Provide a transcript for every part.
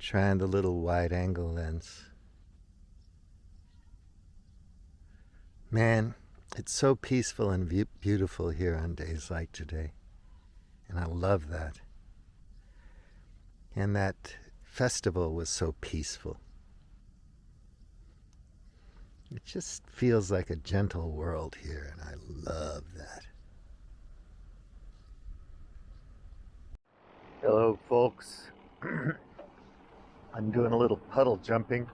Trying the little wide angle lens. Man, it's so peaceful and beautiful here on days like today. And I love that. And that festival was so peaceful. It just feels like a gentle world here, and I love that. Hello, folks. I'm doing a little puddle jumping.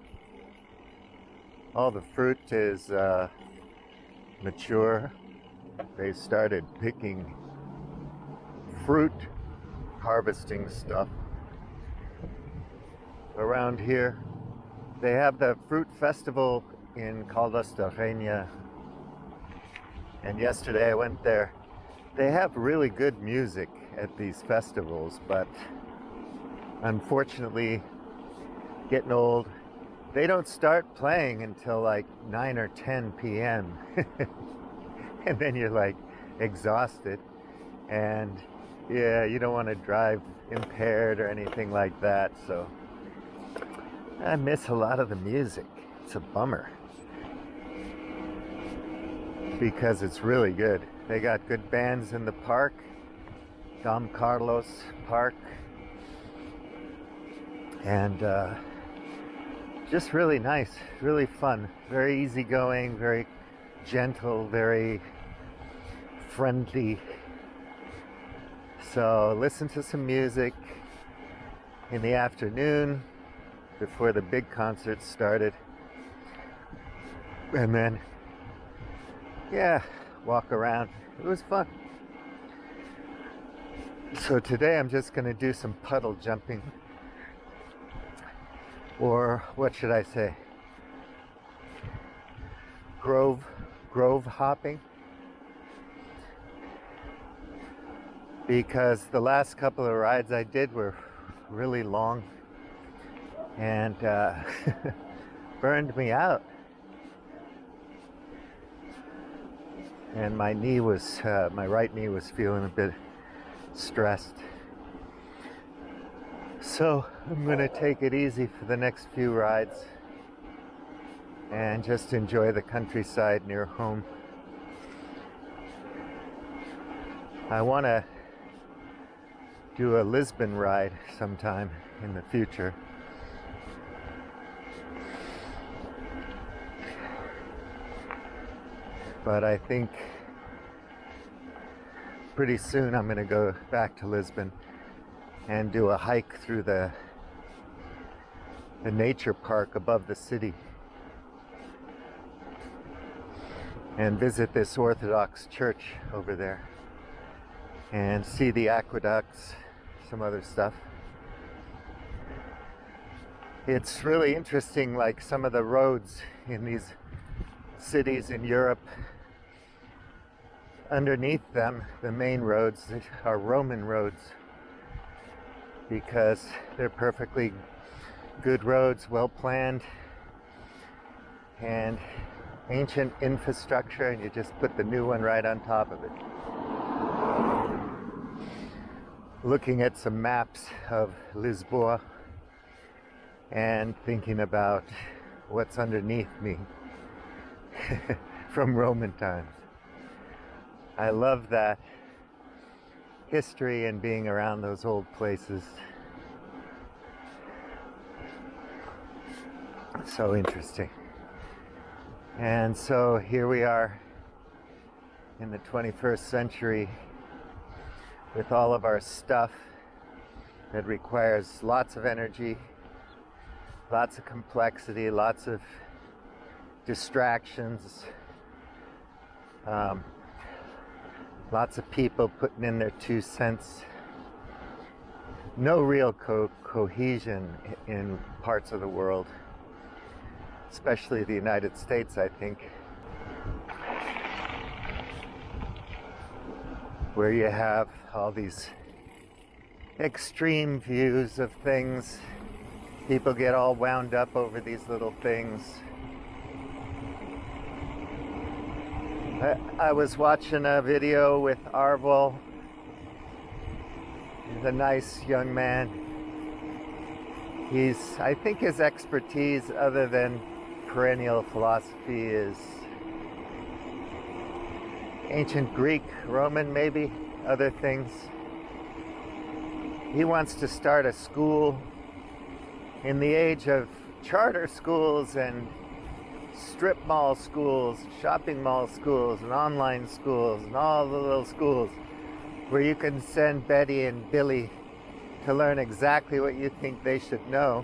All the fruit is mature. They started picking fruit, harvesting stuff around here. They have the fruit festival in Caldas da Rainha, and yesterday I went there. They have really good music at these festivals, but unfortunately, getting old, they don't start playing until like 9 or 10 p.m. and then you're like exhausted, and yeah, you don't want to drive impaired or anything like that, so I miss a lot of the music. It's a bummer because it's really good. They got good bands in the park, Dom Carlos Park, and just really nice, really fun, very easygoing, very gentle, very friendly. So listen to some music in the afternoon before the big concert started, and then yeah, walk around. It was fun. So today I'm just going to do some puddle jumping, or what should I say, grove hopping, because the last couple of rides I did were really long and burned me out, and my right knee was feeling a bit stressed. So I'm going to take it easy for the next few rides and just enjoy the countryside near home. I want to do a Lisbon ride sometime in the future. But I think pretty soon I'm going to go back to Lisbon and do a hike through the nature park above the city and visit this Orthodox church over there and see the aqueducts, some other stuff. It's really interesting, like some of the roads in these cities in Europe, underneath them, the main roads are Roman roads, because they're perfectly good roads, well planned, and ancient infrastructure, and you just put the new one right on top of it. Looking at some maps of Lisboa and thinking about what's underneath me from Roman times. I love that history and being around those old places. So interesting. And so here we are in the 21st century with all of our stuff that requires lots of energy, lots of complexity, lots of distractions, lots of people putting in their 2 cents. No real cohesion in parts of the world, especially the United States, I think, where you have all these extreme views of things. People get all wound up over these little things. I was watching a video with Aarvoll. He's a nice young man. I think his expertise, other than perennial philosophy, is ancient Greek, Roman, maybe, other things. He wants to start a school in the age of charter schools and strip mall schools, shopping mall schools, and online schools, and all the little schools where you can send Betty and Billy to learn exactly what you think they should know.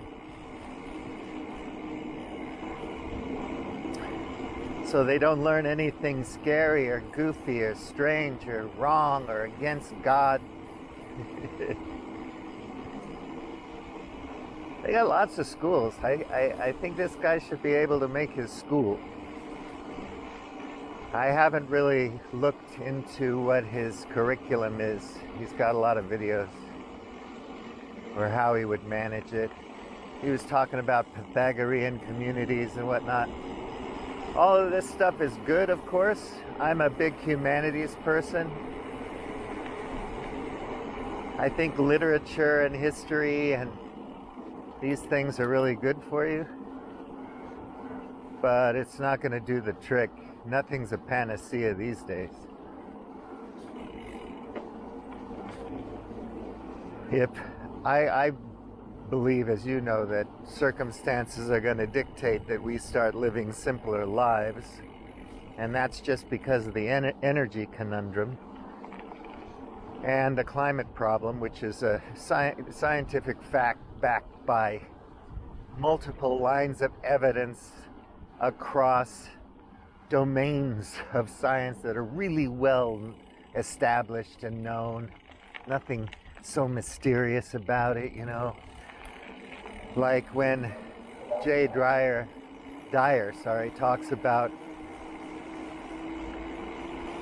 So they don't learn anything scary or goofy or strange or wrong or against God. They got lots of schools. I think this guy should be able to make his school. I haven't really looked into what his curriculum is. He's got a lot of videos, or how he would manage it. He was talking about Pythagorean communities and whatnot. All of this stuff is good, of course. I'm a big humanities person. I think literature and history and these things are really good for you, but it's not going to do the trick. Nothing's a panacea these days. I believe, as you know, that circumstances are going to dictate that we start living simpler lives, and that's just because of the energy conundrum and the climate problem, which is a scientific fact backed by multiple lines of evidence across domains of science that are really well established and known. Nothing so mysterious about it, you know. Like when Dyer talks about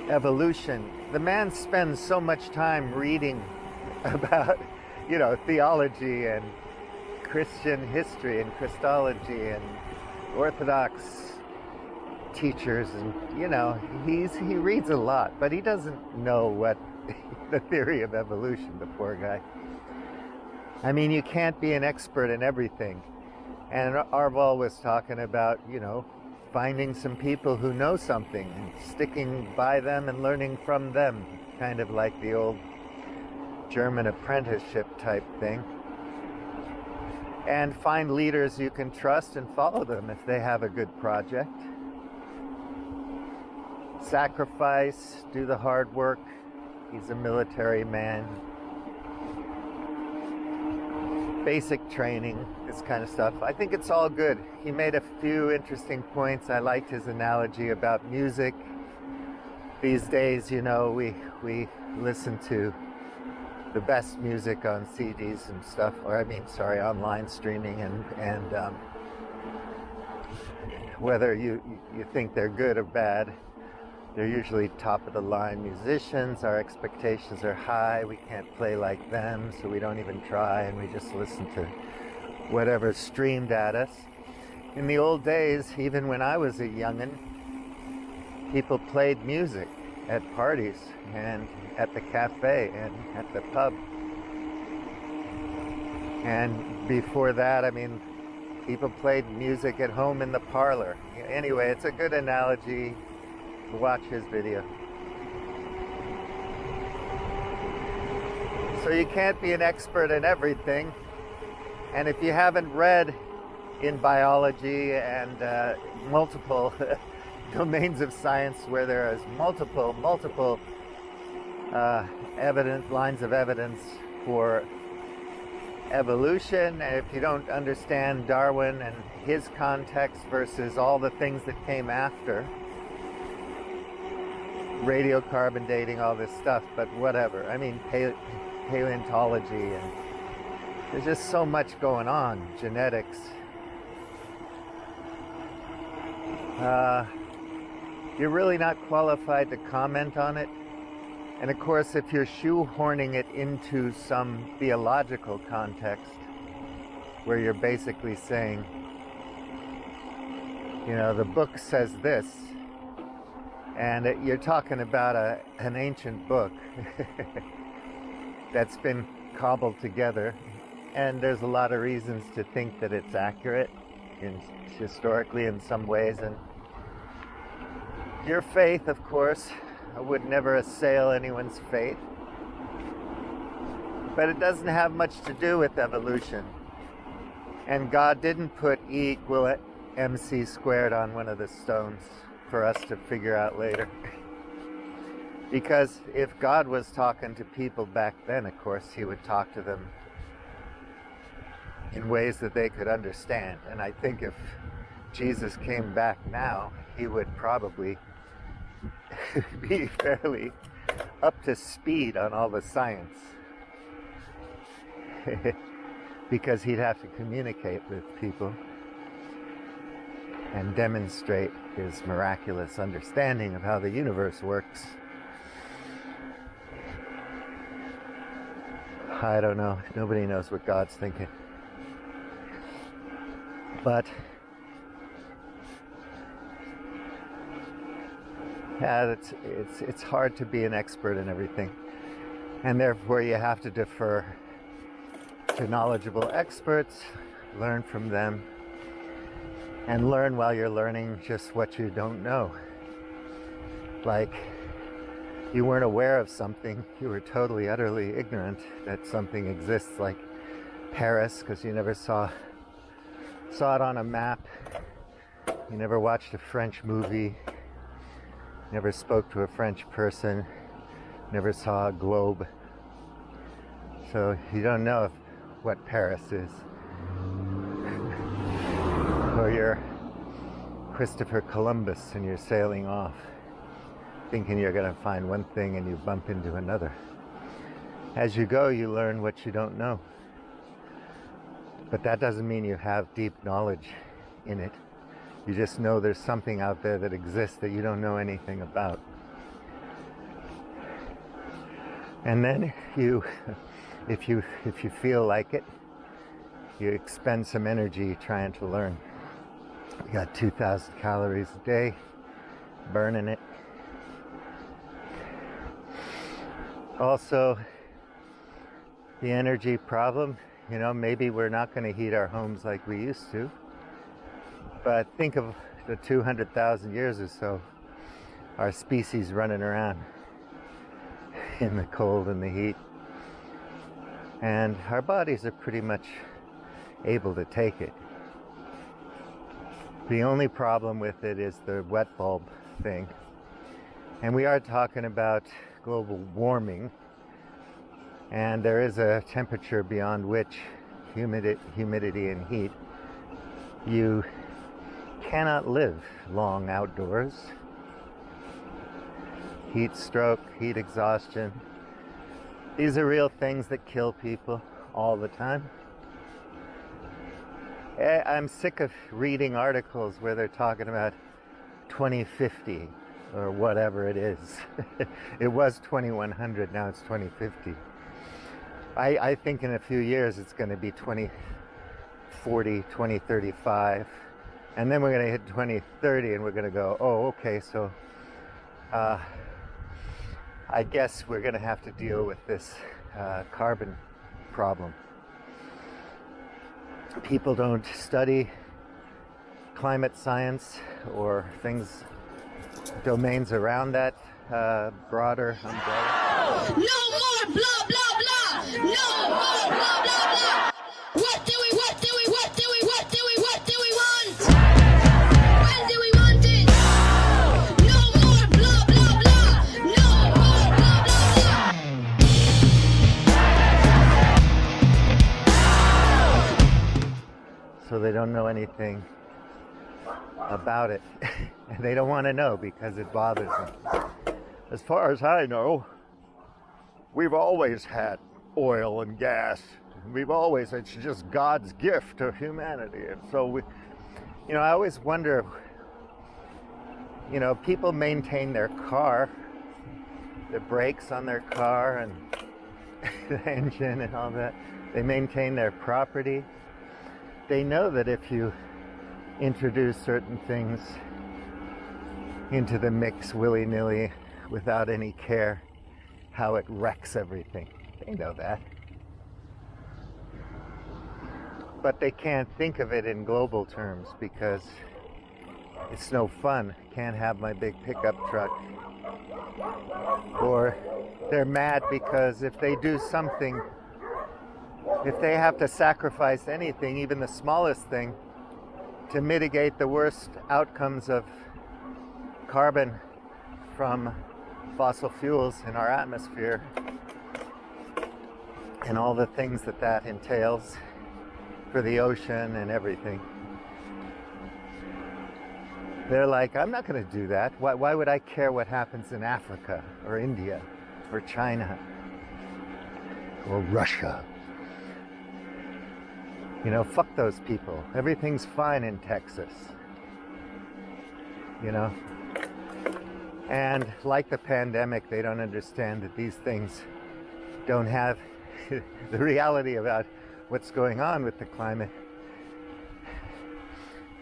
evolution. The man spends so much time reading about, you know, theology and Christian history and Christology and Orthodox teachers, and you know, he reads a lot, but he doesn't know what the theory of evolution, the poor guy. I mean, you can't be an expert in everything. And Aarvoll was talking about, you know, finding some people who know something and sticking by them and learning from them, kind of like the old German apprenticeship type thing. And find leaders you can trust and follow them if they have a good project. Sacrifice, do the hard work. He's a military man. Basic training, this kind of stuff. I think it's all good. He made a few interesting points. I liked his analogy about music. These days, you know, we listen to the best music on CDs and stuff, or online streaming, and whether you think they're good or bad, they're usually top of the line musicians. Our expectations are high. We can't play like them, so we don't even try, and we just listen to whatever's streamed at us. In the old days, even when I was a youngin', people played music at parties and at the cafe and at the pub. And before that, I mean, people played music at home in the parlor. Anyway, it's a good analogy. Watch his video. So you can't be an expert in everything. And if you haven't read in biology and multiple domains of science where there is multiple lines of evidence for evolution, and if you don't understand Darwin and his context versus all the things that came after, radiocarbon dating, all this stuff, but whatever. I mean, paleontology, and there's just so much going on. Genetics. You're really not qualified to comment on it. And of course, if you're shoehorning it into some theological context, where you're basically saying, you know, the book says this, and you're talking about an ancient book that's been cobbled together and there's a lot of reasons to think that it's accurate historically in some ways. And your faith, of course, I would never assail anyone's faith, but it doesn't have much to do with evolution. And God didn't put E equal mc squared on one of the stones for us to figure out later. Because if God was talking to people back then, of course, he would talk to them in ways that they could understand. And I think if Jesus came back now, he would probably be fairly up to speed on all the science. Because he'd have to communicate with people and demonstrate his miraculous understanding of how the universe works. I don't know. Nobody knows what God's thinking. But yeah, it's hard to be an expert in everything, and therefore you have to defer to knowledgeable experts, learn from them, and learn while you're learning just what you don't know. Like, you weren't aware of something, you were totally, utterly ignorant that something exists, like Paris, because you never saw it on a map, you never watched a French movie, never spoke to a French person, never saw a globe. So you don't know what Paris is. Or you're Christopher Columbus and you're sailing off, thinking you're going to find one thing and you bump into another. As you go, you learn what you don't know. But that doesn't mean you have deep knowledge in it. You just know there's something out there that exists that you don't know anything about. And then if you feel like it, you expend some energy trying to learn. You got 2,000 calories a day, burning it. Also, the energy problem, maybe we're not going to heat our homes like we used to, but think of the 200,000 years or so, our species running around in the cold and the heat. And our bodies are pretty much able to take it. The only problem with it is the wet bulb thing. And we are talking about global warming. And there is a temperature beyond which humidity and heat, you cannot live long outdoors. Heat stroke, heat exhaustion. These are real things that kill people all the time. I'm sick of reading articles where they're talking about 2050 or whatever it is. It was 2100, now it's 2050. I think in a few years it's going to be 2040, 2035, and then we're going to hit 2030 and we're going to go, oh, okay, so I guess we're going to have to deal with this carbon problem. People don't study climate science or domains around that broader umbrella. No more blah, blah, blah! No more blah, blah, blah! What do we want? When do we want it? No more blah, blah, blah! No more blah, blah, blah! So they don't know anything about it. And they don't want to know because it bothers them. As far as I know, we've always had oil and gas. It's just God's gift to humanity. And so I always wonder, people maintain their car, the brakes on their car and the engine and all that. They maintain their property. They know that if you introduce certain things into the mix willy-nilly without any care, how it wrecks everything. They know that. but they can't think of it in global terms because it's no fun. Can't have my big pickup truck. Or they're mad because if they do something, if they have to sacrifice anything, even the smallest thing, to mitigate the worst outcomes of carbon from fossil fuels in our atmosphere and all the things that that entails for the ocean and everything. They're like, I'm not going to do that. Why would I care what happens in Africa or India or China or Russia? You know, fuck those people. Everything's fine in Texas. You know? And like the pandemic, they don't understand that these things don't have the reality about what's going on with the climate.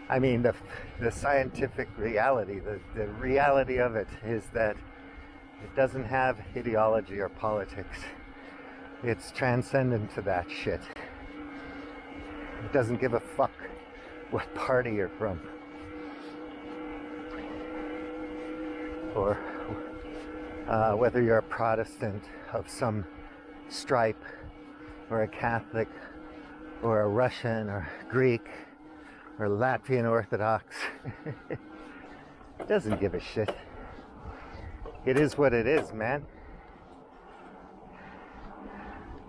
I mean, the scientific reality, the reality of it is that it doesn't have ideology or politics. It's transcendent to that shit. It doesn't give a fuck what party you're from. Or whether you're a Protestant of some stripe, or a Catholic, or a Russian, or Greek, or Latvian Orthodox. It doesn't give a shit. It is what it is, man.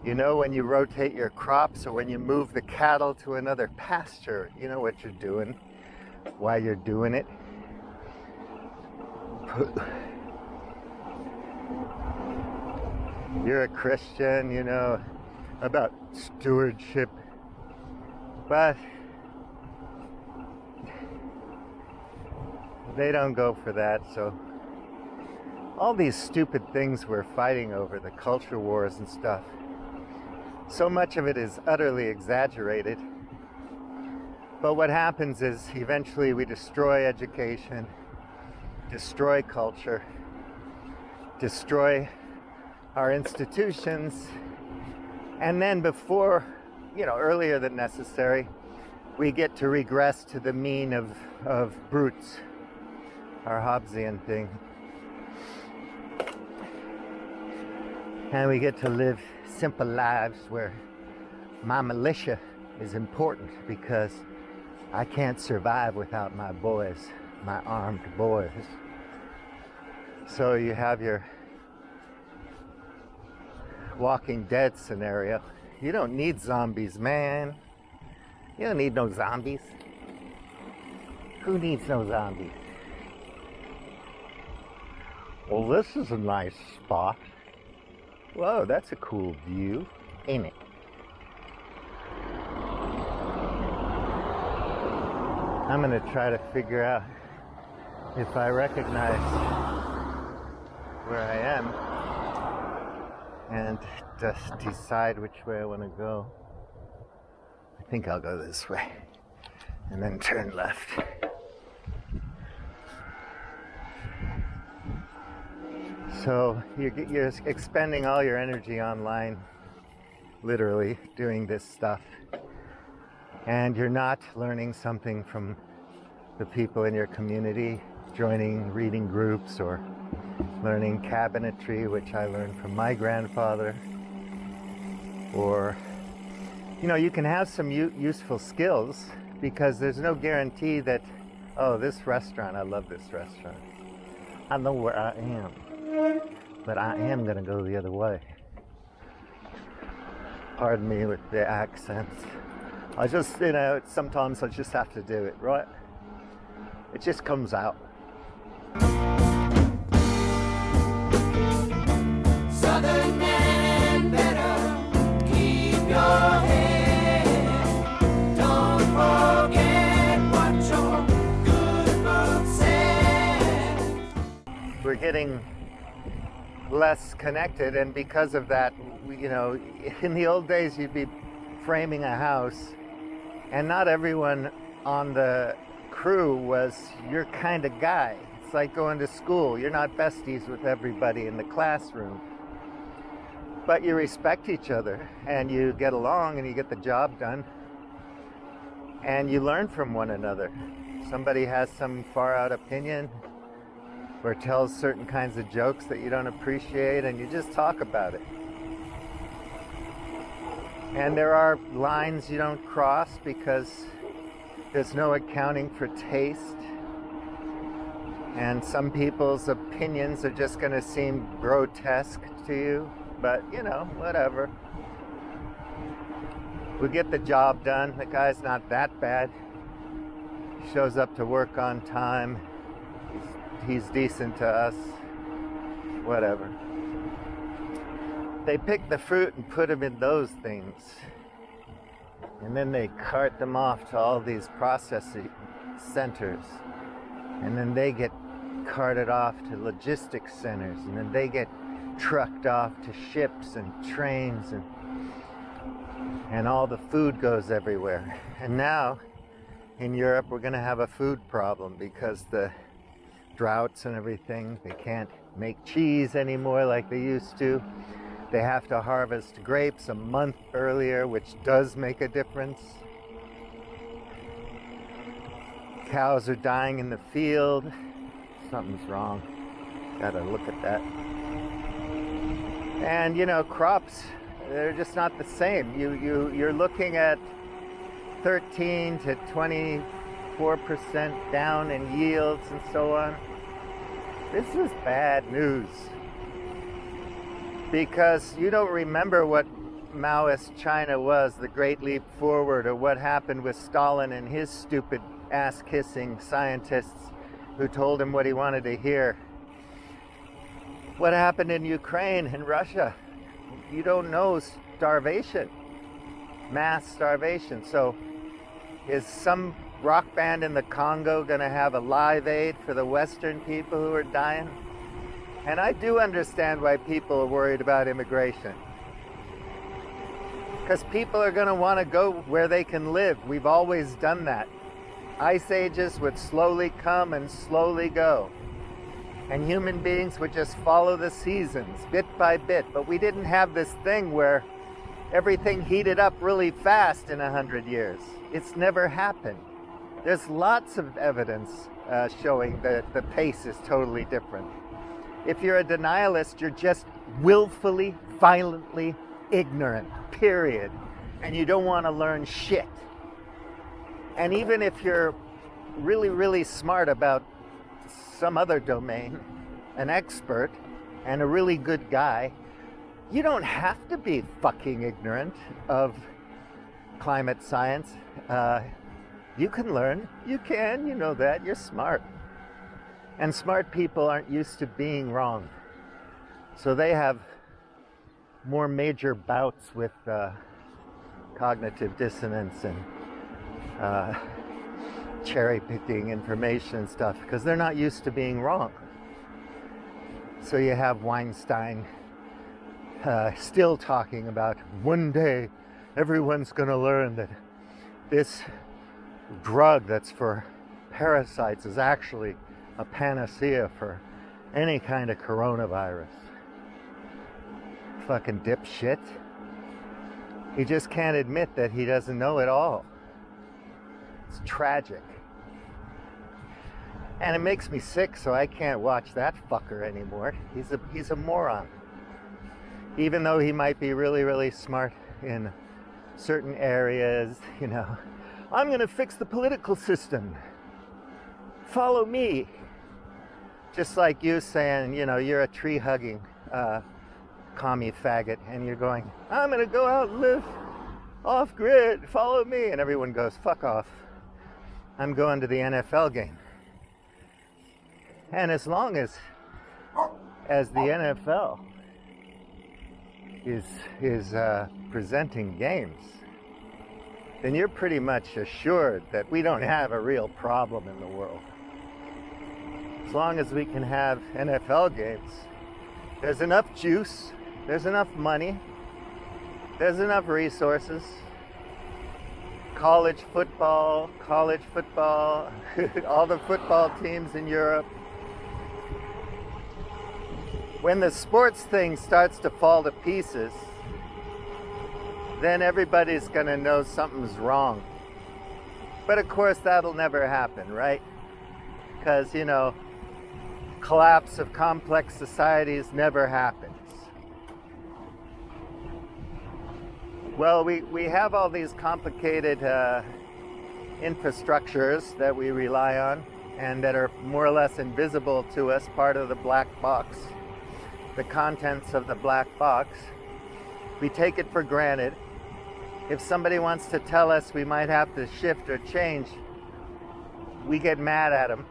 You know, when you rotate your crops or when you move the cattle to another pasture, you know what you're doing, why you're doing it. You're a Christian, you know, about stewardship, but they don't go for that. So all these stupid things we're fighting over, the culture wars and stuff, so much of it is utterly exaggerated. But what happens is eventually we destroy education, destroy culture, destroy our institutions, and then before, you know, earlier than necessary, we get to regress to the mean of brutes, our Hobbesian thing. And we get to live simple lives where my militia is important because I can't survive without my boys, my armed boys. So you have your Walking Dead scenario. You don't need zombies, man. You don't need no zombies. Who needs no zombies? Well, this is a nice spot. Whoa, that's a cool view, ain't it? I'm gonna try to figure out if I recognize where I am and just decide which way I want to go. I think I'll go this way and then turn left. So you're expending all your energy online, literally doing this stuff, and you're not learning something from the people in your community, joining reading groups or learning cabinetry, which I learned from my grandfather. Or, you know, you can have some useful skills because there's no guarantee that, oh, this restaurant, I love this restaurant. I know where I am, but I am going to go the other way. Pardon me with the accents. I just, you know, sometimes I just have to do it, right? It just comes out. Southern man better keep your head. Don't forget what your good book said. We're getting less connected, and because of that, you know, in the old days you'd be framing a house and not everyone on the crew was your kind of guy. It's like going to school. You're not besties with everybody in the classroom, but you respect each other and you get along and you get the job done. and you learn from one another. Somebody has some far out opinion or tells certain kinds of jokes that you don't appreciate, and you just talk about it. And there are lines you don't cross because there's no accounting for taste. And some people's opinions are just going to seem grotesque to you, but whatever. We get the job done. The guy's not that bad. Shows up to work on time. He's decent to us. Whatever. They pick the fruit and put them in those things. And then they cart them off to all these processing centers. And then they get carted off to logistics centers. And then they get trucked off to ships and trains. And all the food goes everywhere. And now, in Europe, we're going to have a food problem because the droughts and everything. They can't make cheese anymore like they used to. They have to harvest grapes a month earlier, which does make a difference. Cows are dying in the field. Something's wrong. Gotta look at that. And crops, they're just not the same. You're looking at 13 to 24% down in yields and so on. This is bad news. Because you don't remember what Maoist China was, the Great Leap Forward, or what happened with Stalin and his stupid ass-kissing scientists who told him what he wanted to hear. What happened in Ukraine and Russia? You don't know. Starvation. Mass starvation. So is some rock band in the Congo going to have a live aid for the Western people who are dying? And I do understand why people are worried about immigration. Because people are going to want to go where they can live. We've always done that. Ice ages would slowly come and slowly go. And human beings would just follow the seasons, bit by bit. But we didn't have this thing where everything heated up really fast in 100 years. It's never happened. There's lots of evidence showing that the pace is totally different. If you're a denialist, you're just willfully, violently ignorant, period. And you don't want to learn shit. And even if you're really, really smart about some other domain, an expert, and a really good guy, you don't have to be fucking ignorant of climate science. You can learn. You can, you know that. You're smart. And smart people aren't used to being wrong. So they have more major bouts with cognitive dissonance and cherry-picking information and stuff because they're not used to being wrong. So you have Weinstein still talking about one day everyone's going to learn that this drug that's for parasites is actually a panacea for any kind of coronavirus. Fucking dipshit. He just can't admit that he doesn't know it all. It's tragic. And it makes me sick, so I can't watch that fucker anymore. He's a moron. Even though he might be really, really smart in certain areas, I'm gonna fix the political system. Follow me. Just like you saying, you're a tree-hugging commie faggot, and you're going, I'm gonna go out and live off-grid, follow me. And everyone goes, fuck off. I'm going to the NFL game. And as long as the NFL is presenting games, then you're pretty much assured that we don't have a real problem in the world. As long as we can have NFL games, there's enough juice, there's enough money, there's enough resources. College football, all the football teams in Europe. When the sports thing starts to fall to pieces, then everybody's going to know something's wrong. But of course, that'll never happen, right? Because, you know, collapse of complex societies never happens. Well, we have all these complicated infrastructures that we rely on and that are more or less invisible to us, part of the black box, the contents of the black box. We take it for granted. If somebody wants to tell us we might have to shift or change, we get mad at them.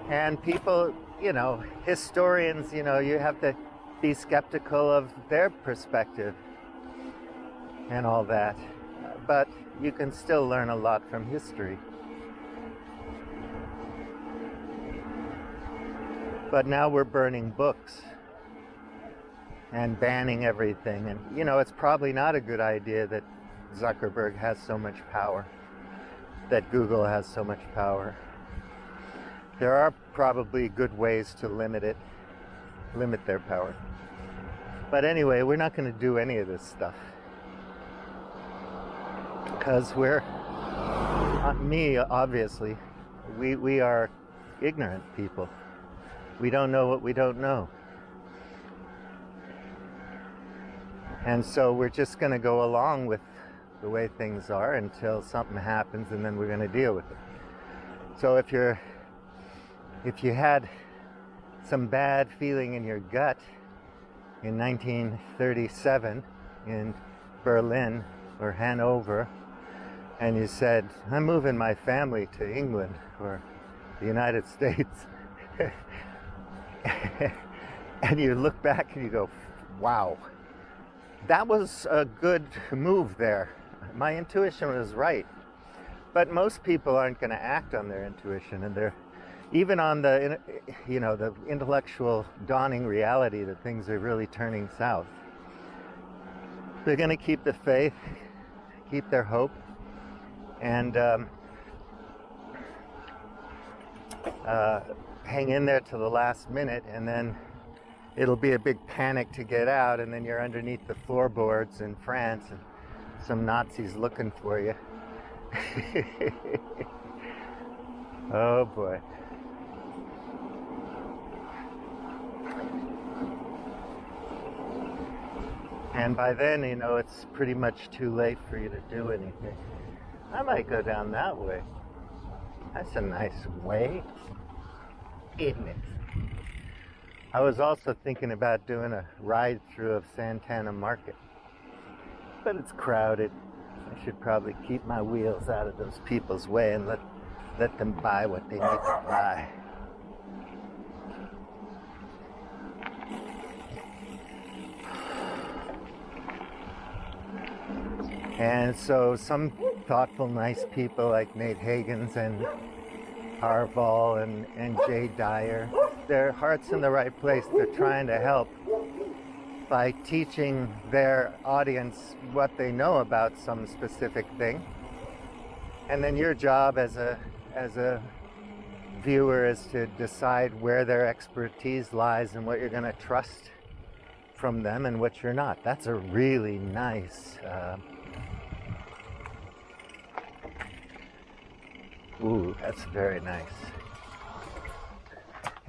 And people, you know, historians, you know, you have to be skeptical of their perspective and all that. But you can still learn a lot from history. But now we're burning books and banning everything. And, you know, it's probably not a good idea that Zuckerberg has so much power, that Google has so much power. There are probably good ways to limit their power. But anyway, we're not going to do any of this stuff. Because obviously, we are ignorant people. We don't know what we don't know. And so we're just going to go along with the way things are until something happens, and then we're going to deal with it. So if you had some bad feeling in your gut in 1937 in Berlin or Hanover, and you said, I'm moving my family to England or the United States, and you look back and you go, wow, that was a good move there. My intuition was right. But most people aren't going to act on their intuition, and they're even on the, you know, the intellectual dawning reality that things are really turning south. They're going to keep the faith, keep their hope, and hang in there till the last minute, and then it'll be a big panic to get out, and then you're underneath the floorboards in France, and some Nazis looking for you. Oh boy. And by then, you know, it's pretty much too late for you to do anything. I might go down that way. That's a nice way, isn't it? I was also thinking about doing a ride through of Santana Market, but it's crowded. I should probably keep my wheels out of those people's way and let them buy what they need to buy. And so some thoughtful, nice people like Nate Hagens and Aarvoll and Jay Dyer, their heart's in the right place. They're trying to help by teaching their audience what they know about some specific thing. And then your job as a viewer is to decide where their expertise lies and what you're going to trust from them and what you're not. That's a really nice ooh, that's very nice.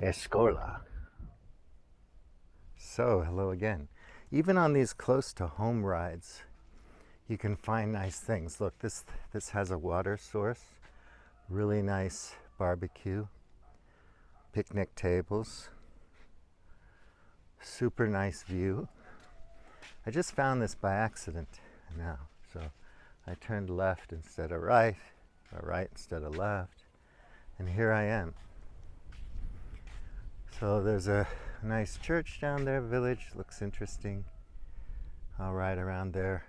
Escola. So, hello again. Even on these close to home rides, you can find nice things. Look, this has a water source, really nice barbecue, picnic tables, super nice view. I just found this by accident now, so I turned left instead of right, or right instead of left, and here I am. So there's a nice church down there, village, looks interesting. I'll ride around there.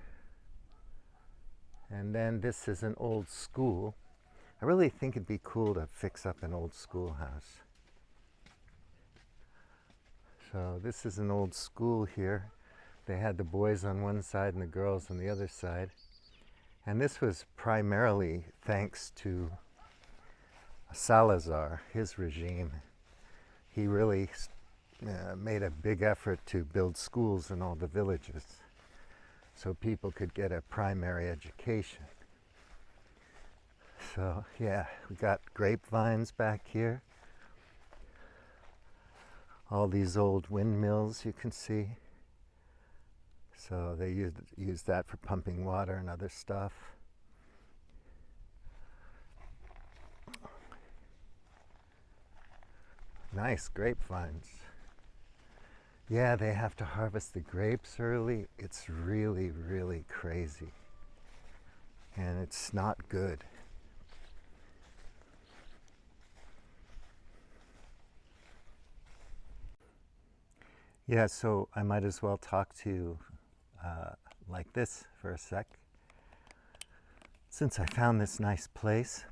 And then this is an old school. I really think it'd be cool to fix up an old schoolhouse. So this is an old school here. They had the boys on one side and the girls on the other side. And this was primarily thanks to Salazar, his regime. He really made a big effort to build schools in all the villages. so people could get a primary education. So yeah, we got grapevines back here. All these old windmills you can see. So they use that for pumping water and other stuff. Nice grapevines. Yeah, they have to harvest the grapes early. It's really, really crazy. And it's not good. Yeah, so I might as well talk to you like this for a sec. Since I found this nice place,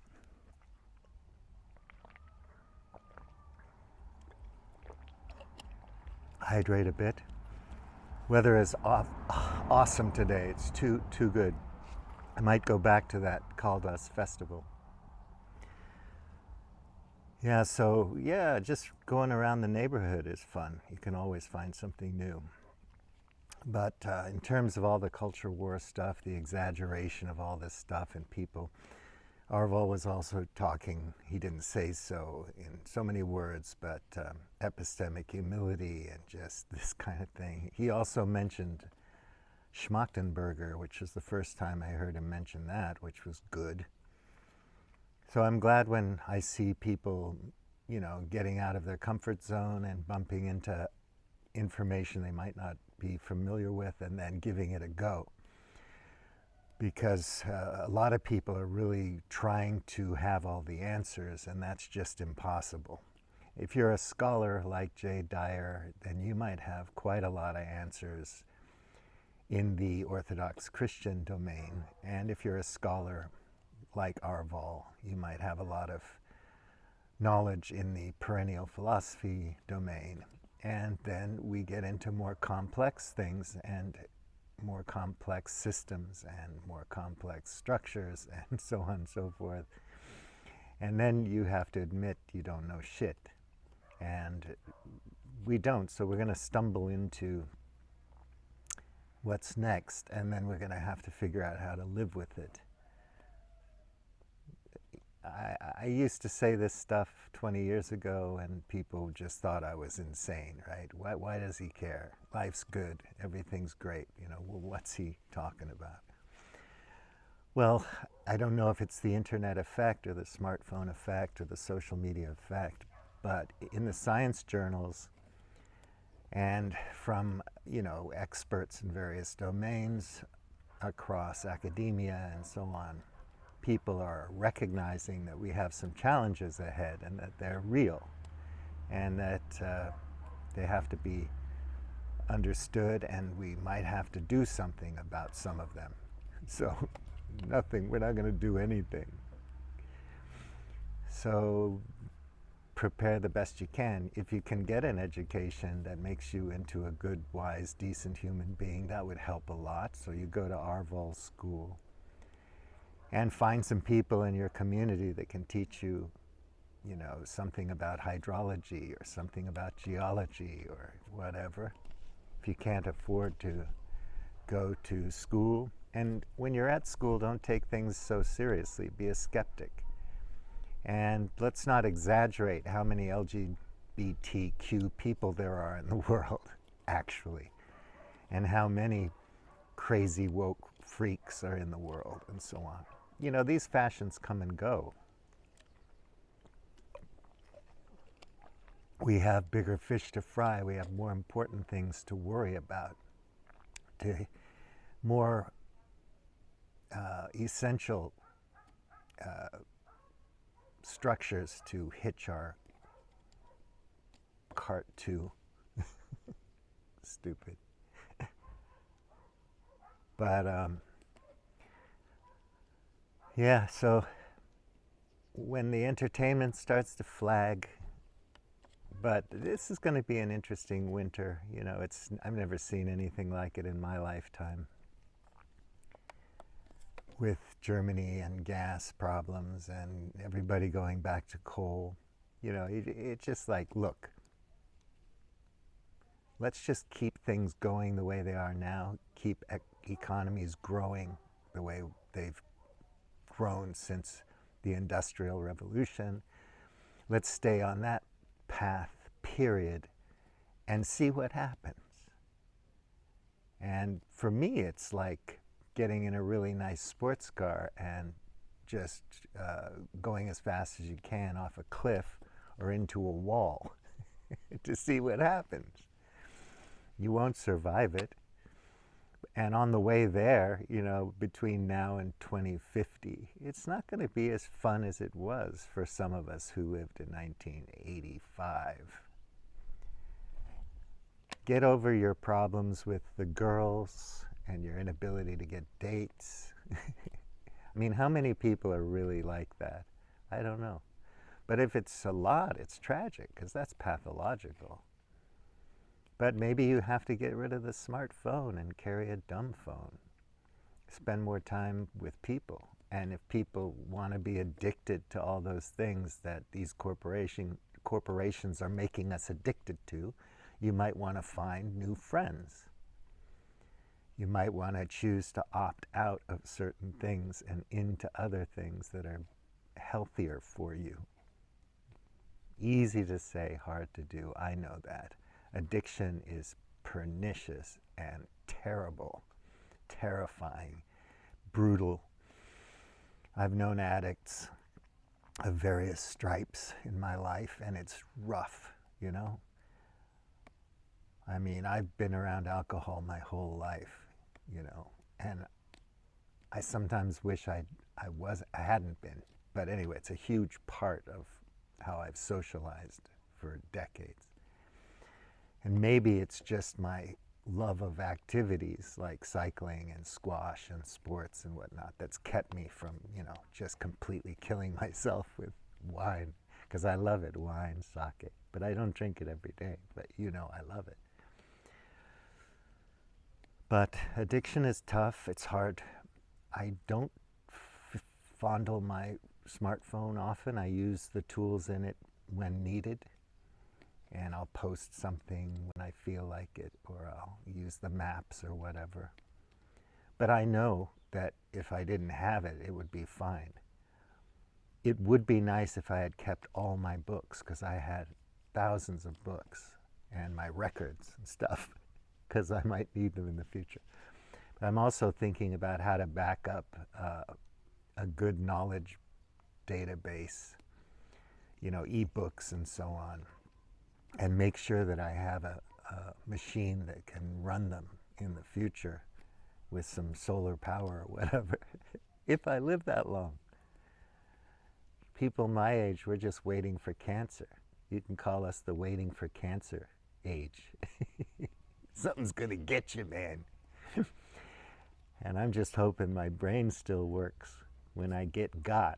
hydrate a bit. Weather is awesome today. It's too good. I might go back to that Caldas festival. Yeah, so yeah, just going around the neighborhood is fun. You can always find something new. But in terms of all the culture war stuff, the exaggeration of all this stuff and people, Aarvoll was also talking, he didn't say so in so many words, but epistemic humility and just this kind of thing. He also mentioned Schmachtenberger, which was the first time I heard him mention that, which was good. So I'm glad when I see people, you know, getting out of their comfort zone and bumping into information they might not be familiar with and then giving it a go. Because a lot of people are really trying to have all the answers, and that's just impossible. If you're a scholar like J. Dyer, then you might have quite a lot of answers in the Orthodox Christian domain. And if you're a scholar like Aarvoll, you might have a lot of knowledge in the perennial philosophy domain. And then we get into more complex things and more complex systems and more complex structures and so on and so forth. And then you have to admit you don't know shit. And we don't, so we're going to stumble into what's next, and then we're going to have to figure out how to live with it. I used to say this stuff 20 years ago, and people just thought I was insane, right? Why does he care? Life's good. Everything's great. You know, well, what's he talking about? Well, I don't know if it's the internet effect or the smartphone effect or the social media effect, but in the science journals and from, you know, experts in various domains across academia and so on, people are recognizing that we have some challenges ahead and that they're real and that they have to be understood, and we might have to do something about some of them. So nothing, we're not going to do anything. So prepare the best you can. If you can get an education that makes you into a good, wise, decent human being, that would help a lot. So you go to Aarvoll School and find some people in your community that can teach you, you know, something about hydrology or something about geology or whatever. If you can't afford to go to school, and when you're at school, don't take things so seriously. Be a skeptic. And let's not exaggerate how many LGBTQ people there are in the world, actually, and how many crazy woke freaks are in the world, and so on. You know, these fashions come and go. We have bigger fish to fry. We have more important things to worry about, to more essential structures to hitch our cart to. Stupid. But yeah, so when the entertainment starts to flag, but this is going to be an interesting winter. You know, I've never seen anything like it in my lifetime, with Germany and gas problems and everybody going back to coal. You know, it's just like, look, let's just keep things going the way they are now, keep economies growing the way they've grown since the Industrial Revolution. Let's stay on that path, period, and see what happens. And for me, it's like getting in a really nice sports car and just going as fast as you can off a cliff or into a wall to see what happens. You won't survive it. And on the way there, you know, between now and 2050, it's not going to be as fun as it was for some of us who lived in 1985. Get over your problems with the girls and your inability to get dates. I mean, how many people are really like that? I don't know. But if it's a lot, it's tragic, because that's pathological. But maybe you have to get rid of the smartphone and carry a dumb phone. Spend more time with people. And if people want to be addicted to all those things that these corporations are making us addicted to, you might want to find new friends. You might want to choose to opt out of certain things and into other things that are healthier for you. Easy to say, hard to do. I know that. Addiction is pernicious and terrible, terrifying, brutal. I've known addicts of various stripes in my life, and it's rough, you know? I mean, I've been around alcohol my whole life, you know, and I sometimes wish I hadn't been. But anyway, it's a huge part of how I've socialized for decades. And maybe it's just my love of activities like cycling and squash and sports and whatnot that's kept me from, you know, just completely killing myself with wine, because I love it, wine, sake. But I don't drink it every day, but you know I love it. But addiction is tough, it's hard. I don't fondle my smartphone often. I use the tools in it when needed. And I'll post something when I feel like it, or I'll use the maps or whatever. But I know that if I didn't have it, it would be fine. It would be nice if I had kept all my books, because I had thousands of books, and my records and stuff, because I might need them in the future. But I'm also thinking about how to back up a good knowledge database, you know, ebooks and so on, and make sure that I have a machine that can run them in the future with some solar power or whatever, if I live that long. People my age, we're just waiting for cancer. You can call us the waiting for cancer age. Something's gonna get you, man. And I'm just hoping my brain still works when I get got.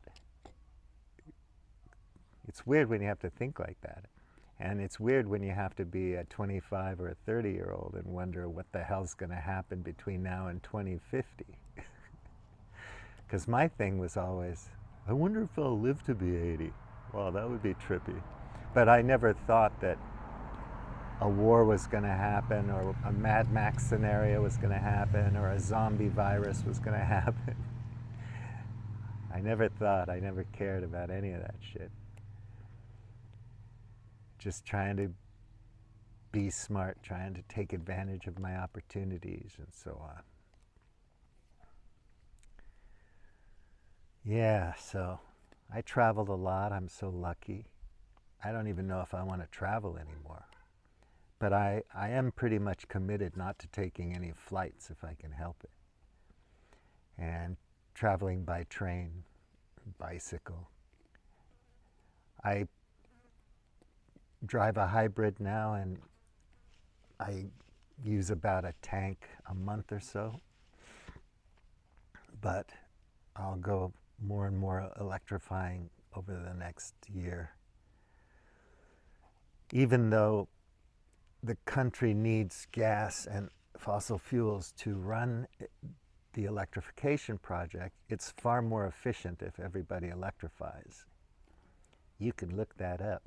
It's weird when you have to think like that. And it's weird when you have to be a 25 or a 30-year-old and wonder what the hell's going to happen between now and 2050. Because my thing was always, I wonder if I'll live to be 80. Well, that would be trippy. But I never thought that a war was going to happen, or a Mad Max scenario was going to happen, or a zombie virus was going to happen. I never cared about any of that shit. Just trying to be smart, trying to take advantage of my opportunities and so on. Yeah, so I traveled a lot. I'm so lucky. I don't even know if I want to travel anymore. But I am pretty much committed not to taking any flights if I can help it. And traveling by train, bicycle. I drive a hybrid now, and I use about a tank a month or so. But I'll go more and more electrifying over the next year. Even though the country needs gas and fossil fuels to run the electrification project, it's far more efficient if everybody electrifies. You can look that up.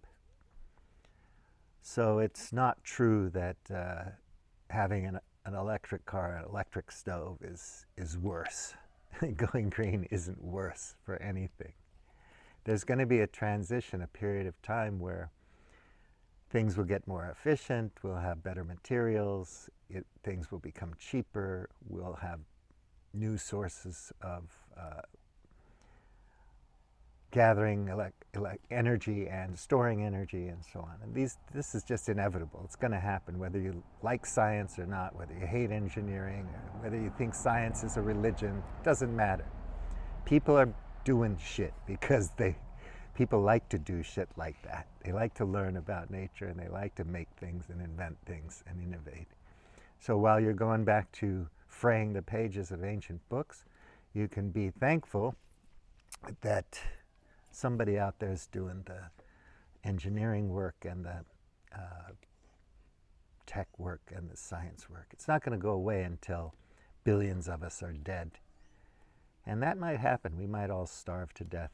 So it's not true that having an electric car, an electric stove is worse. Going green isn't worse for anything. There's going to be a transition, a period of time where things will get more efficient, we'll have better materials, things will become cheaper, we'll have new sources of gathering energy and storing energy and so on. And this is just inevitable. It's going to happen whether you like science or not, whether you hate engineering, or whether you think science is a religion, doesn't matter. People are doing shit because people like to do shit like that. They like to learn about nature and they like to make things and invent things and innovate. So while you're going back to fraying the pages of ancient books, you can be thankful that somebody out there is doing the engineering work and the tech work and the science work. It's not going to go away until billions of us are dead. And that might happen. We might all starve to death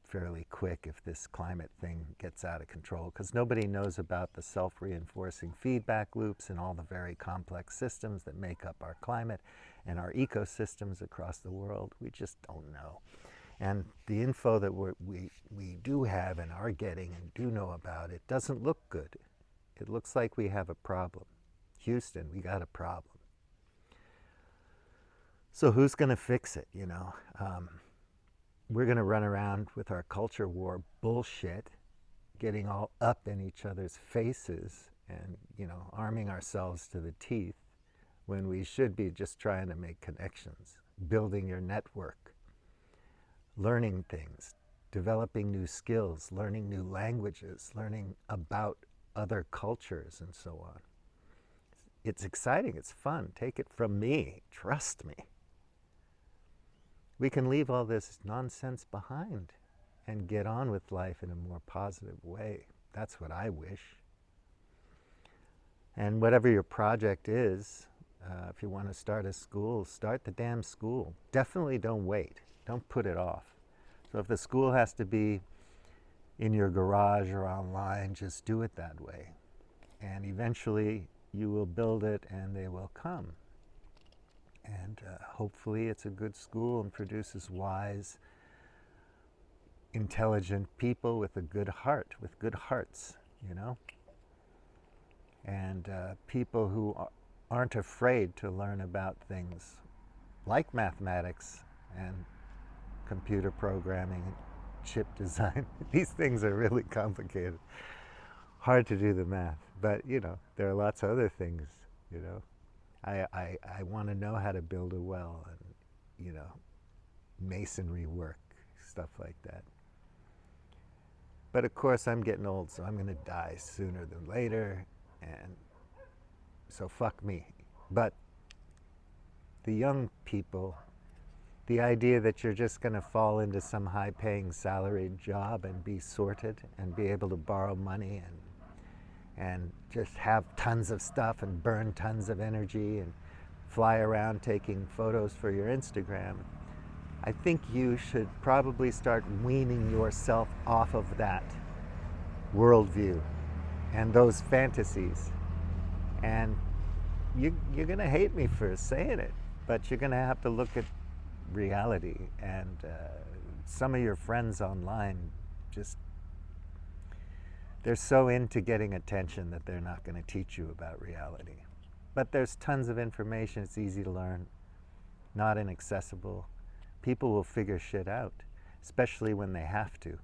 fairly quick if this climate thing gets out of control, because nobody knows about the self-reinforcing feedback loops and all the very complex systems that make up our climate and our ecosystems across the world. We just don't know. And the info that we do have and are getting and do know about, it doesn't look good. It looks like we have a problem. Houston, we got a problem. So who's going to fix it, you know? We're going to run around with our culture war bullshit, getting all up in each other's faces and, you know, arming ourselves to the teeth when we should be just trying to make connections, building your network, learning things, developing new skills, learning new languages, learning about other cultures and so on. It's exciting, it's fun. Take it from me, trust me. We can leave all this nonsense behind and get on with life in a more positive way. That's what I wish. And whatever your project is, if you want to start a school, start the damn school. Definitely don't wait. Don't put it off. So if the school has to be in your garage or online, just do it that way. And eventually you will build it and they will come. And hopefully it's a good school and produces wise, intelligent people with a good heart, with good hearts, you know? And people who aren't afraid to learn about things like mathematics and computer programming, chip design. These things are really complicated. Hard to do the math, but you know, there are lots of other things, you know. I want to know how to build a well and, you know, masonry work, stuff like that. But of course I'm getting old, so I'm going to die sooner than later, and so fuck me. But the young people, the idea that you're just going to fall into some high-paying salaried job and be sorted and be able to borrow money and just have tons of stuff and burn tons of energy and fly around taking photos for your Instagram, I think you should probably start weaning yourself off of that worldview and those fantasies. And you're going to hate me for saying it, but you're going to have to look at reality. And some of your friends online just, they're so into getting attention that they're not going to teach you about reality. But there's tons of information. It's easy to learn, not inaccessible. People will figure shit out, especially when they have to.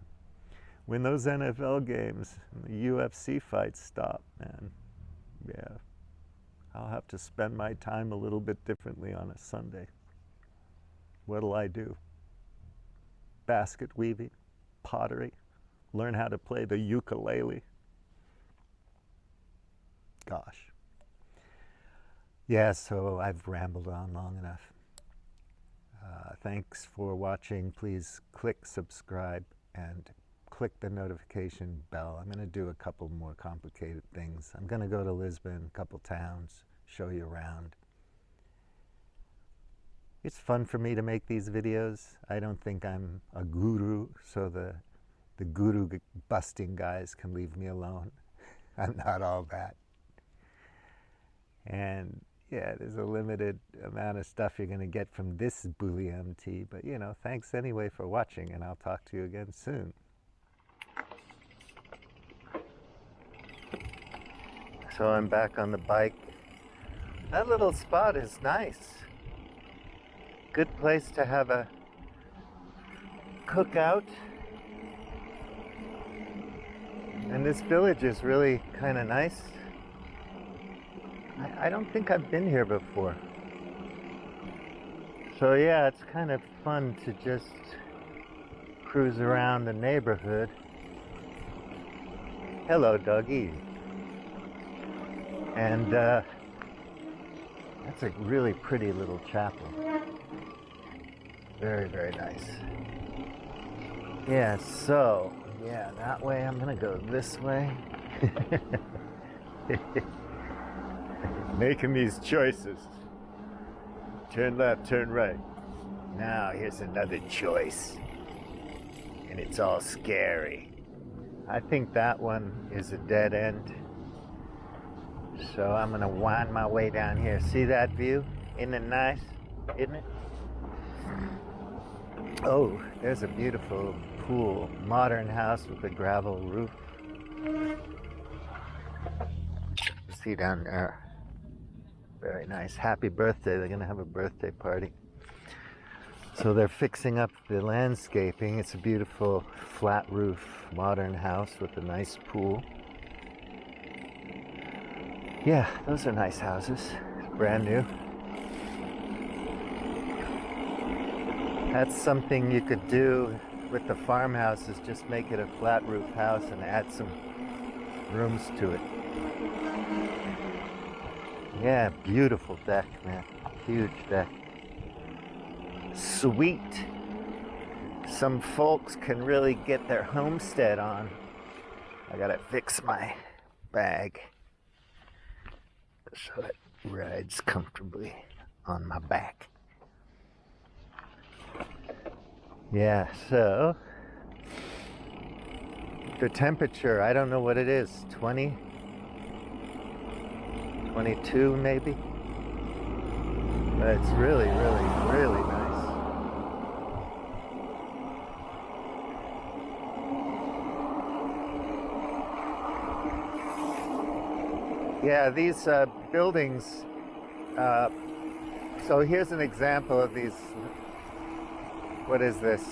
When those NFL games and the UFC fights stop, man, yeah, I'll have to spend my time a little bit differently on a Sunday. What'll I do? Basket weaving, pottery, learn how to play the ukulele. Gosh. Yeah, so I've rambled on long enough. Thanks for watching. Please click subscribe and click the notification bell. I'm going to do a couple more complicated things. I'm going to go to Lisbon, a couple towns, show you around. It's fun for me to make these videos. I don't think I'm a guru, so the guru busting guys can leave me alone. I'm not all that. And Yeah, there's a limited amount of stuff you're going to get from this Boolean tea, but thanks anyway for watching, and I'll talk to you again soon. So I'm back on the bike. That little spot is nice. Good place to have a cookout. And this village is really kind of nice. I don't think I've been here before. So yeah, it's kind of fun to just cruise around the neighborhood. Hello, doggy. And that's a really pretty little chapel. Very, very nice. Yeah, so, yeah, that way. I'm gonna go this way. Making these choices. Turn left, turn right. Now, here's another choice. And it's all scary. I think that one is a dead end. So I'm gonna wind my way down here. See that view? Isn't it nice? Isn't it? Oh, there's a beautiful pool. Modern house with a gravel roof. See down there. Very nice. Happy birthday. They're gonna have a birthday party. So they're fixing up the landscaping. It's a beautiful flat roof, modern house with a nice pool. Yeah, those are nice houses. Brand new. That's something you could do with the farmhouses. Just make it a flat roof house and add some rooms to it. Yeah, beautiful deck, man. Huge deck. Sweet. Some folks can really get their homestead on. I gotta fix my bag so it rides comfortably on my back. Yeah, so the temperature, I don't know what it is, 20, 22 maybe, but it's really, really, really nice. Yeah, these buildings, so here's an example of these. What is this?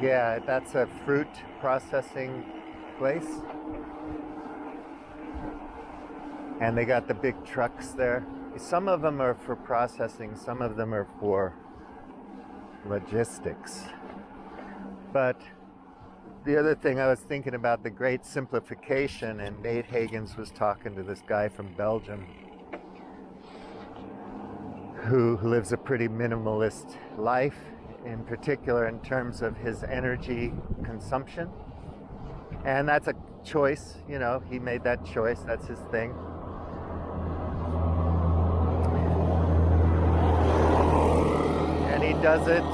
Yeah, that's a fruit processing place. And they got the big trucks there. Some of them are for processing, some of them are for logistics. But the other thing I was thinking about, the great simplification, and Nate Hagens was talking to this guy from Belgium who lives a pretty minimalist life, in particular in terms of his energy consumption. And that's a choice, he made that choice, that's his thing. And he does it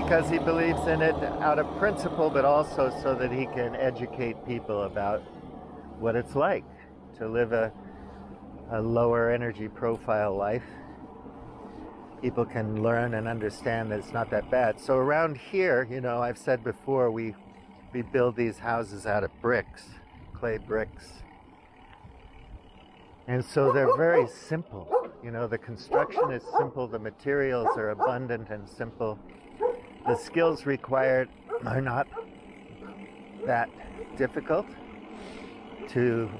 because he believes in it out of principle, but also so that he can educate people about what it's like to live a lower energy profile life. People can learn and understand that it's not that bad. So around here, I've said before, we build these houses out of bricks, clay bricks. And so they're very simple. The construction is simple, the materials are abundant and simple. The skills required are not that difficult to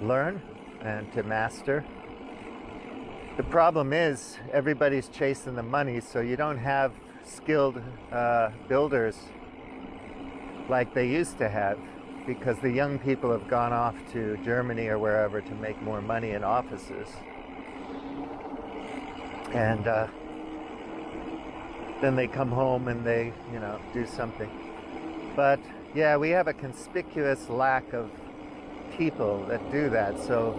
learn and to master. The problem is everybody's chasing the money, so you don't have skilled builders like they used to have, because the young people have gone off to Germany or wherever to make more money in offices. And then they come home and they, do something. But yeah, we have a conspicuous lack of people that do that. So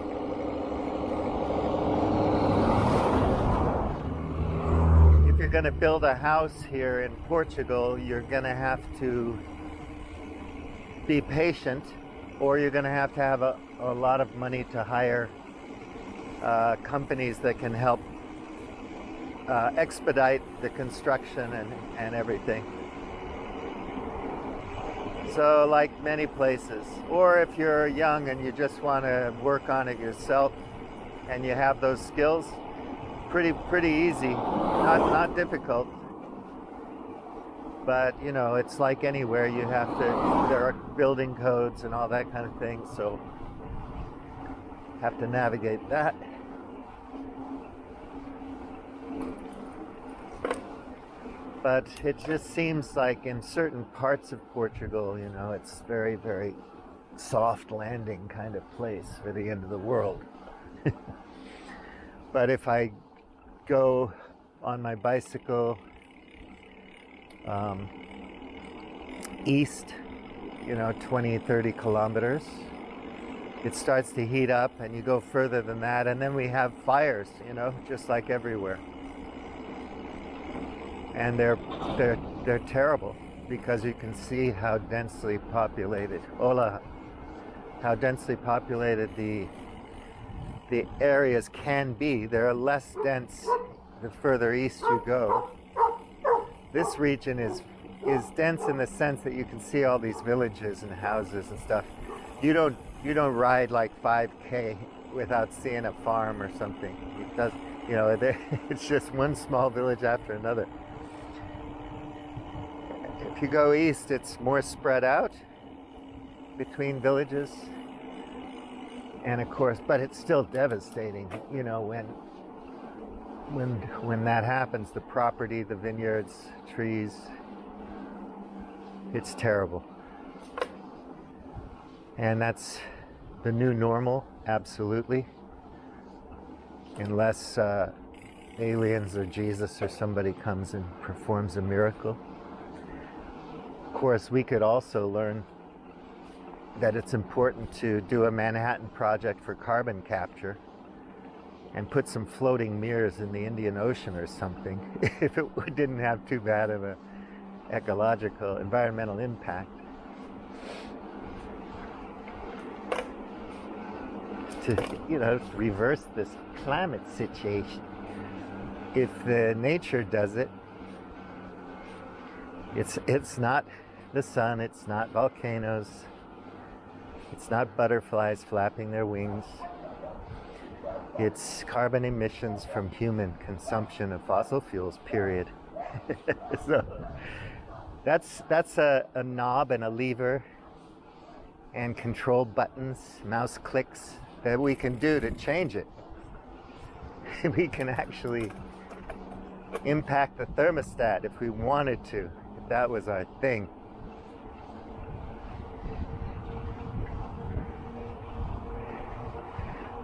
if you're going to build a house here in Portugal, you're going to have to be patient or you're going to have a lot of money to hire companies that can help expedite the construction and everything. So like many places, or if you're young and you just want to work on it yourself and you have those skills, pretty easy, not difficult. But you know, it's like anywhere, you have to, there are building codes and all that kind of thing, so have to navigate that. But it just seems like in certain parts of Portugal, you know, it's very, very soft landing kind of place for the end of the world. But if I go on my bicycle east, you know, 20, 30 kilometers, it starts to heat up, and you go further than that, and then we have fires, you know, just like everywhere. And they're terrible, because you can see how densely populated, how densely populated the areas can be. They're less dense the further east you go. This region is dense in the sense that you can see all these villages and houses and stuff. You don't ride like 5K without seeing a farm or something. It does, you know, it's just one small village after another. If you go east, it's more spread out between villages, and of course, but it's still devastating, you know, when that happens, the property, the vineyards, trees, it's terrible. And that's the new normal, absolutely, unless aliens or Jesus or somebody comes and performs a miracle. Of course, we could also learn that it's important to do a Manhattan Project for carbon capture and put some floating mirrors in the Indian Ocean or something, if it didn't have too bad of an ecological, environmental impact. To, you know, reverse this climate situation. If the nature does it, it's not the sun, it's not volcanoes, it's not butterflies flapping their wings. It's carbon emissions from human consumption of fossil fuels, period. So that's a knob and a lever and control buttons, mouse clicks that we can do to change it. We can actually impact the thermostat if we wanted to, if that was our thing.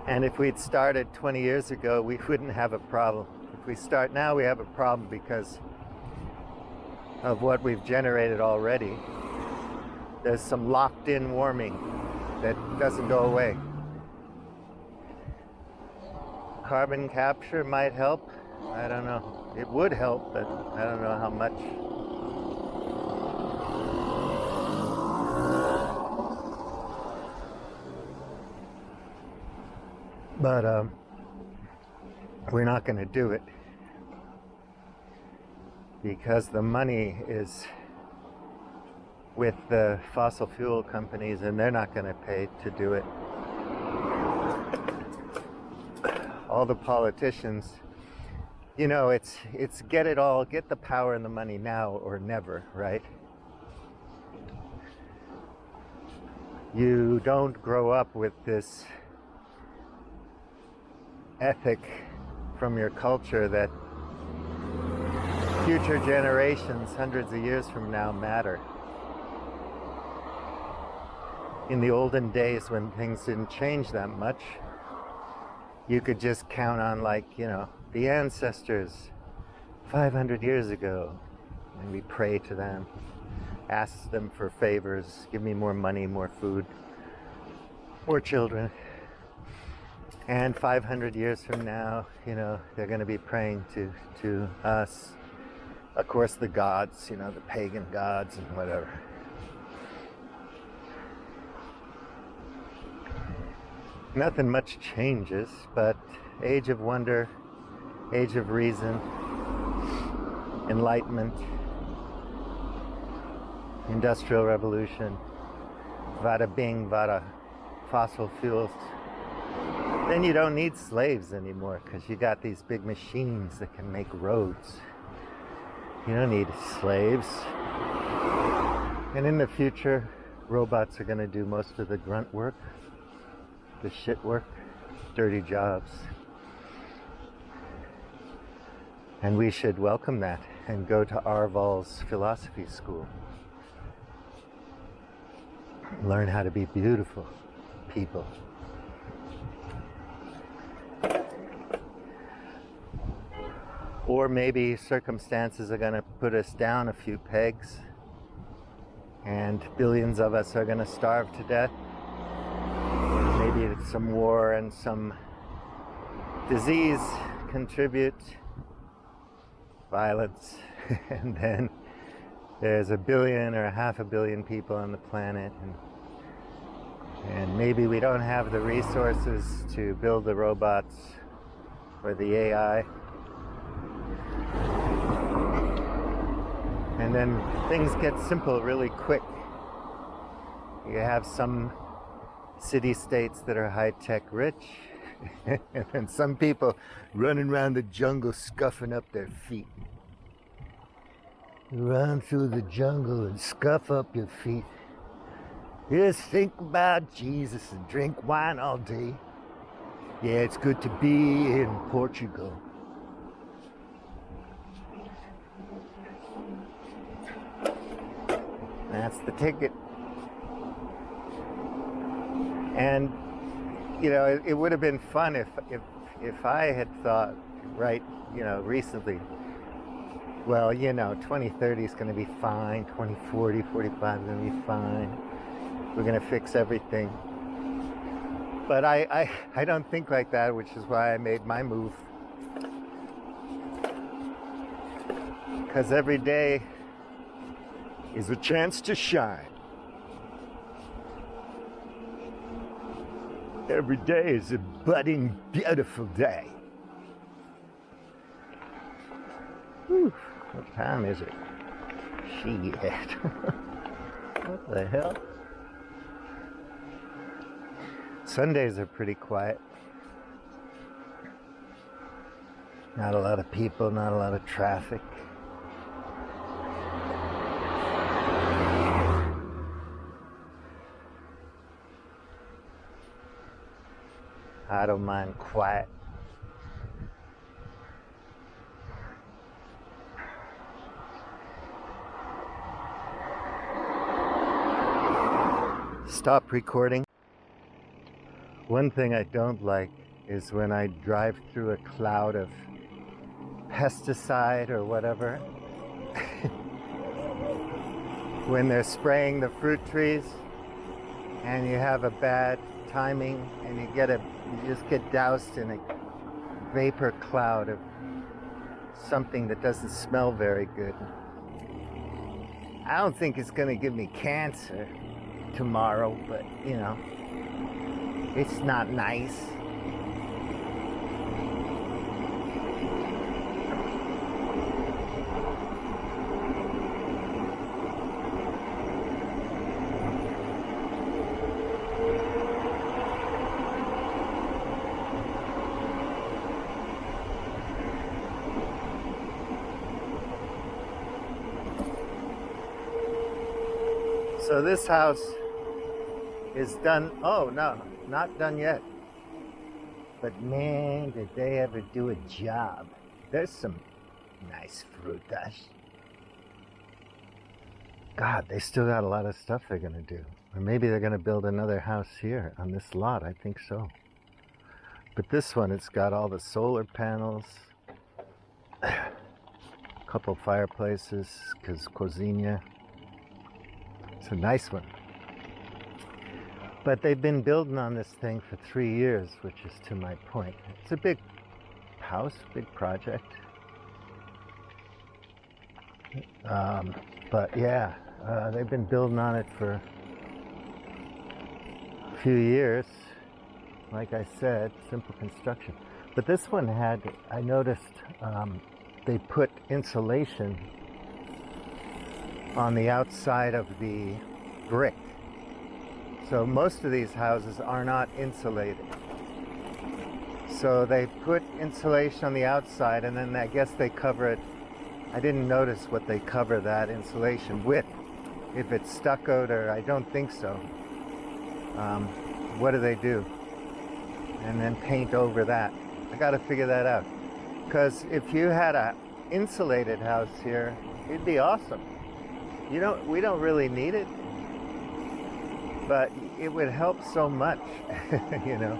And if we'd started 20 years ago, we wouldn't have a problem. If we start now, we have a problem because of what we've generated already. There's some locked-in warming that doesn't go away. Carbon capture might help. I don't know. It would help, but I don't know how much. But we're not going to do it because the money is with the fossil fuel companies, and they're not going to pay to do it. All the politicians, you know, it's get it all, get the power and the money now or never, right? You don't grow up with this ethic from your culture that future generations, hundreds of years from now, matter. In the olden days when things didn't change that much, you could just count on, like, you know, the ancestors 500 years ago, and we pray to them, ask them for favors, give me more money, more food, more children. And 500 years from now, you know, they're going to be praying to us. Of course, the gods, you know, the pagan gods and whatever. Nothing much changes, but age of wonder, age of reason, enlightenment, industrial revolution, vada bing, vada fossil fuels. Then you don't need slaves anymore because you got these big machines that can make roads. You don't need slaves. And in the future, robots are going to do most of the grunt work, the shit work, dirty jobs. And we should welcome that and go to Aarvoll's philosophy school. Learn how to be beautiful people. Or maybe circumstances are going to put us down a few pegs and billions of us are going to starve to death. Maybe some war and some disease contribute, violence, and then there's 1 billion or 500 million people on the planet, and maybe we don't have the resources to build the robots or the AI. And then things get simple really quick. You have some city-states that are high-tech rich, and then some people running around the jungle scuffing up their feet. Run through the jungle and scuff up your feet. Just think about Jesus and drink wine all day. Yeah, it's good to be in Portugal. That's the ticket. And, you know, it would have been fun if I had thought, right, you know, recently, well, you know, 2030 is going to be fine, 2040, 45 is going to be fine. We're going to fix everything. But I don't think like that, which is why I made my move. Because every day is a chance to shine. Every day is a budding, beautiful day. Whew, what time is it? Shit. What the hell? Sundays are pretty quiet. Not a lot of people, not a lot of traffic. I don't mind quiet. Stop recording. One thing I don't like is when I drive through a cloud of pesticide or whatever. When they're spraying the fruit trees and you have a bad timing and you just get doused in a vapor cloud of something that doesn't smell very good. I don't think it's going to give me cancer tomorrow, but you know, it's not nice. So this house is done. Oh no, not done yet. But man, did they ever do a job. There's some nice frutas. God, they still got a lot of stuff they're gonna do. Or maybe they're gonna build another house here on this lot, I think so. But this one, it's got all the solar panels, a couple fireplaces, because cozinha. It's a nice one. But they've been building on this thing for 3 years, which is to my point. It's a big house, big project. But yeah, they've been building on it for a few years. like I said, simple construction. But this one had, I noticed, they put insulation on the outside of the brick. So most of these houses are not insulated. So they put insulation on the outside, and then I guess they cover it. I didn't notice what they cover that insulation with. If it's stuccoed, or I don't think so. What do they do? And then paint over that. I got to figure that out. Because if you had a insulated house here, it'd be awesome. We don't really need it, but it would help so much, you know.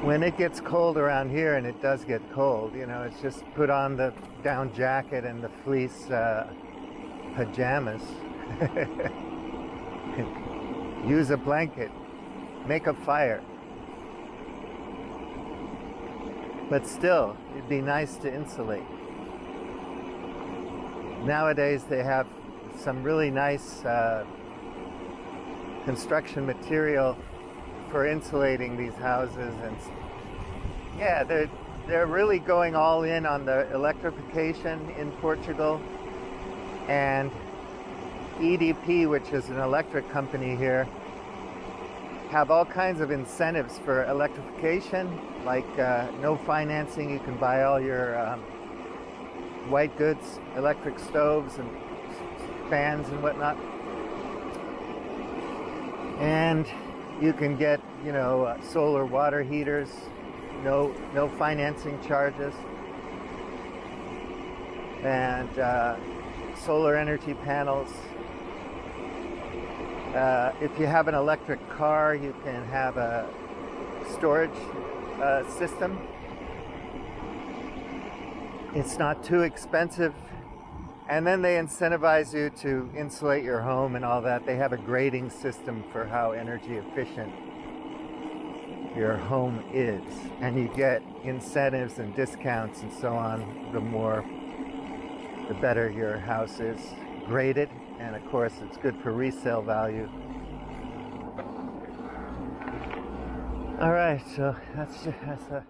When it gets cold around here, and it does get cold, you know, it's just put on the down jacket and the fleece pajamas. Use a blanket, make a fire. But still, it'd be nice to insulate. Nowadays they have some really nice construction material for insulating these houses, and yeah, they're really going all in on the electrification in Portugal. And EDP, which is an electric company here, have all kinds of incentives for electrification, like no financing. You can buy all your white goods, electric stoves and fans and whatnot, and you can get, you know, solar water heaters, no financing charges, and solar energy panels. If you have an electric car, you can have a storage system. It's not too expensive. And then they incentivize you to insulate your home and all that. They have a grading system for how energy efficient your home is. And you get incentives and discounts and so on, the better your house is graded. And of course, it's good for resale value. All right, so that's a